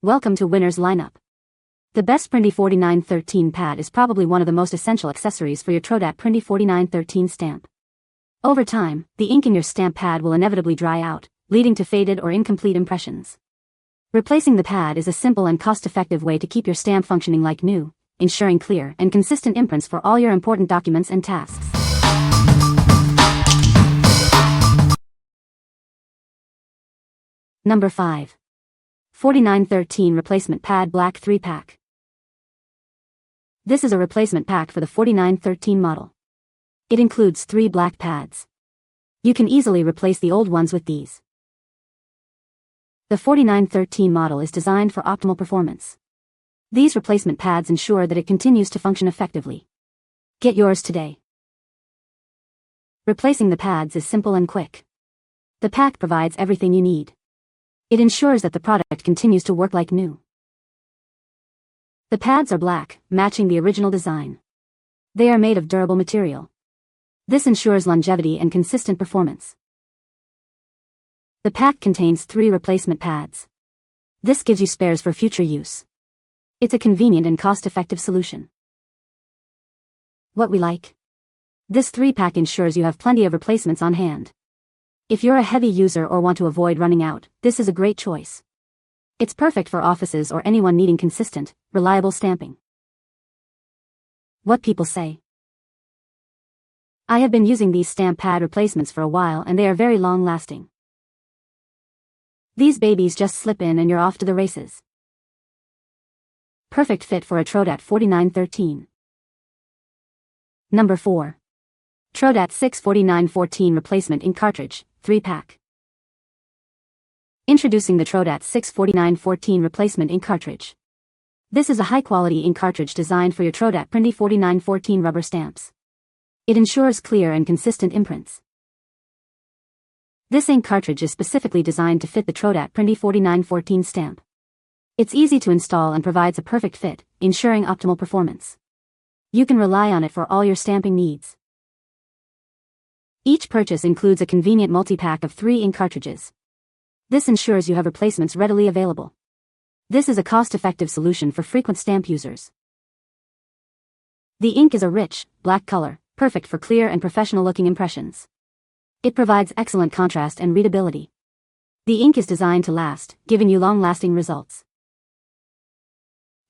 Welcome to Winner's Lineup. The Best Printy 4913 pad is probably one of the most essential accessories for your TRODAT Printy 4913 stamp. Over time, the ink in your stamp pad will inevitably dry out, leading to faded or incomplete impressions. Replacing the pad is a simple and cost-effective way to keep your stamp functioning like new, ensuring clear and consistent imprints for all your important documents and tasks. Number 5. 4913 Replacement Pad Black 3-Pack. This is a replacement pack for the 4913 model. It includes 3 black pads. You can easily replace the old ones with these. The 4913 model is designed for optimal performance. These replacement pads ensure that it continues to function effectively. Get yours today. Replacing the pads is simple and quick. The pack provides everything you need. It ensures that the product continues to work like new. The pads are black, matching the original design. They are made of durable material. This ensures longevity and consistent performance. The pack contains 3 replacement pads. This gives you spares for future use. It's a convenient and cost-effective solution. What we like? This 3-pack ensures you have plenty of replacements on hand. If you're a heavy user or want to avoid running out, this is a great choice. It's perfect for offices or anyone needing consistent, reliable stamping. What people say. I have been using these stamp pad replacements for a while and they are very long-lasting. These babies just slip in and you're off to the races. Perfect fit for a TRODAT 4913. Number 4. TRODAT 64914 Replacement Ink Cartridge, 3-Pack. Introducing the TRODAT 64914 Replacement Ink Cartridge. This is a high-quality ink cartridge designed for your TRODAT Printy 4914 rubber stamps. It ensures clear and consistent imprints. This ink cartridge is specifically designed to fit the TRODAT Printy 4914 stamp. It's easy to install and provides a perfect fit, ensuring optimal performance. You can rely on it for all your stamping needs. Each purchase includes a convenient multi-pack of 3 ink cartridges. This ensures you have replacements readily available. This is a cost-effective solution for frequent stamp users. The ink is a rich, black color, perfect for clear and professional-looking impressions. It provides excellent contrast and readability. The ink is designed to last, giving you long-lasting results.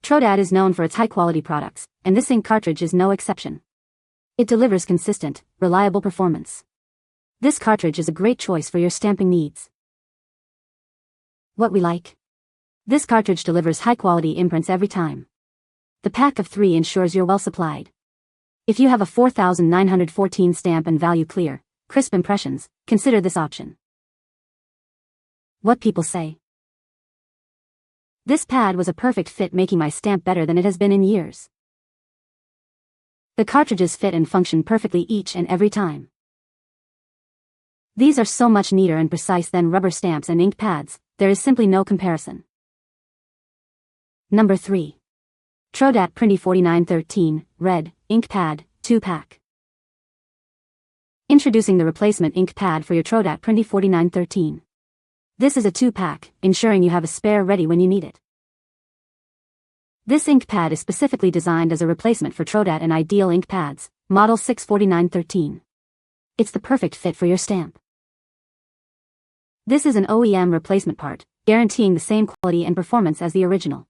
TRODAT is known for its high-quality products, and this ink cartridge is no exception. It delivers consistent, reliable performance. This cartridge is a great choice for your stamping needs. What we like? This cartridge delivers high-quality imprints every time. The pack of 3 ensures you're well supplied. If you have a 4914 stamp and value clear, crisp impressions, consider this option. What people say. This pad was a perfect fit, making my stamp better than it has been in years. The cartridges fit and function perfectly each and every time. These are so much neater and precise than rubber stamps and ink pads, there is simply no comparison. Number 3. TRODAT Printy 4913, Red, Ink Pad, 2-Pack. Introducing the replacement ink pad for your TRODAT Printy 4913. This is a 2-pack, ensuring you have a spare ready when you need it. This ink pad is specifically designed as a replacement for TRODAT and Ideal ink pads, model 64913. It's the perfect fit for your stamp. This is an OEM replacement part, guaranteeing the same quality and performance as the original.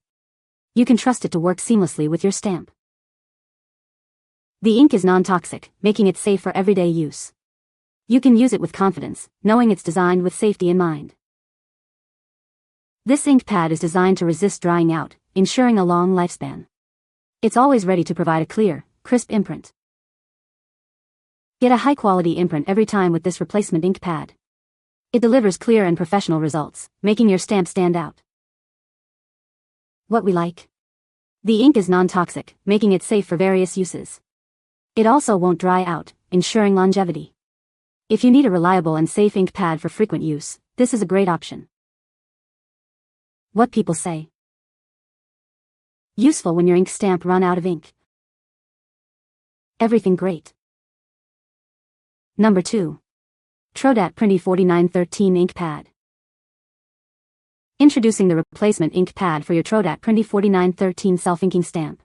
You can trust it to work seamlessly with your stamp. The ink is non-toxic, making it safe for everyday use. You can use it with confidence, knowing it's designed with safety in mind. This ink pad is designed to resist drying out, ensuring a long lifespan. It's always ready to provide a clear, crisp imprint. Get a high-quality imprint every time with this replacement ink pad. It delivers clear and professional results, making your stamp stand out. What we like? The ink is non-toxic, making it safe for various uses. It also won't dry out, ensuring longevity. If you need a reliable and safe ink pad for frequent use, this is a great option. What people say. Useful when your ink stamp run out of ink. Everything great. Number 2. TRODAT Printy 4913 Ink Pad. Introducing the replacement ink pad for your TRODAT Printy 4913 self-inking stamp.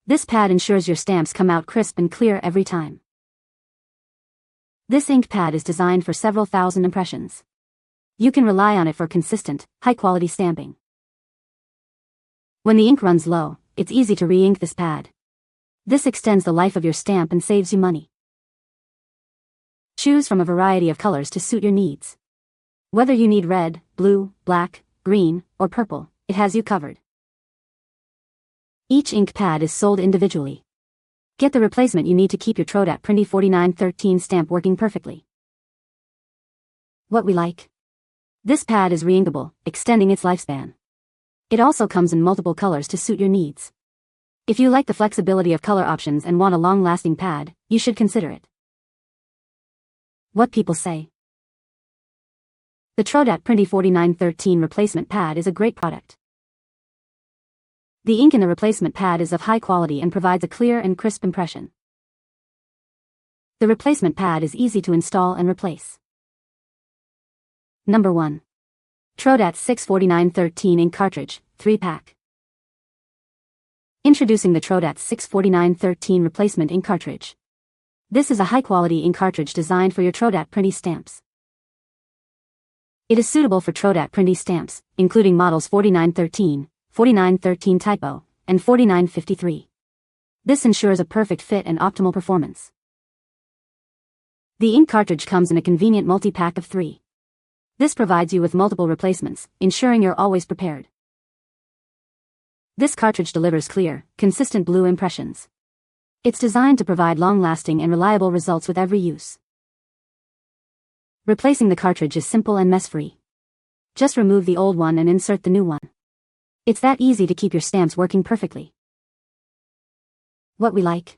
This pad ensures your stamps come out crisp and clear every time. This ink pad is designed for several thousand impressions. You can rely on it for consistent, high-quality stamping. When the ink runs low, it's easy to re-ink this pad. This extends the life of your stamp and saves you money. Choose from a variety of colors to suit your needs. Whether you need red, blue, black, green, or purple, it has you covered. Each ink pad is sold individually. Get the replacement you need to keep your TRODAT Printy 4913 stamp working perfectly. What we like. This pad is re-inkable, extending its lifespan. It also comes in multiple colors to suit your needs. If you like the flexibility of color options and want a long-lasting pad, you should consider it. What people say. The TRODAT Printy 4913 replacement pad is a great product. The ink in the replacement pad is of high quality and provides a clear and crisp impression. The replacement pad is easy to install and replace. Number 1. TRODAT 64913 ink cartridge, 3-pack. Introducing the TRODAT 64913 replacement ink cartridge. This is a high-quality ink cartridge designed for your TRODAT Printy stamps. It is suitable for TRODAT Printy stamps, including models 4913, 4913 Typo, and 4953. This ensures a perfect fit and optimal performance. The ink cartridge comes in a convenient multi-pack of 3. This provides you with multiple replacements, ensuring you're always prepared. This cartridge delivers clear, consistent blue impressions. It's designed to provide long-lasting and reliable results with every use. Replacing the cartridge is simple and mess-free. Just remove the old one and insert the new one. It's that easy to keep your stamps working perfectly. What we like.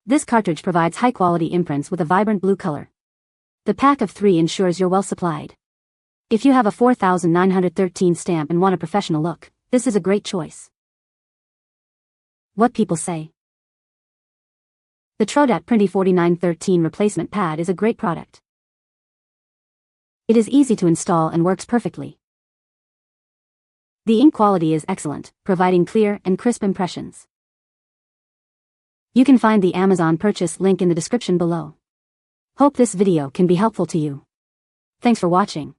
This cartridge provides high-quality imprints with a vibrant blue color. The pack of 3 ensures you're well supplied. If you have a 4913 stamp and want a professional look, this is a great choice. What people say. The TRODAT Printy 4913 replacement pad is a great product. It is easy to install and works perfectly. The ink quality is excellent, providing clear and crisp impressions. You can find the Amazon purchase link in the description below. Hope this video can be helpful to you. Thanks for watching.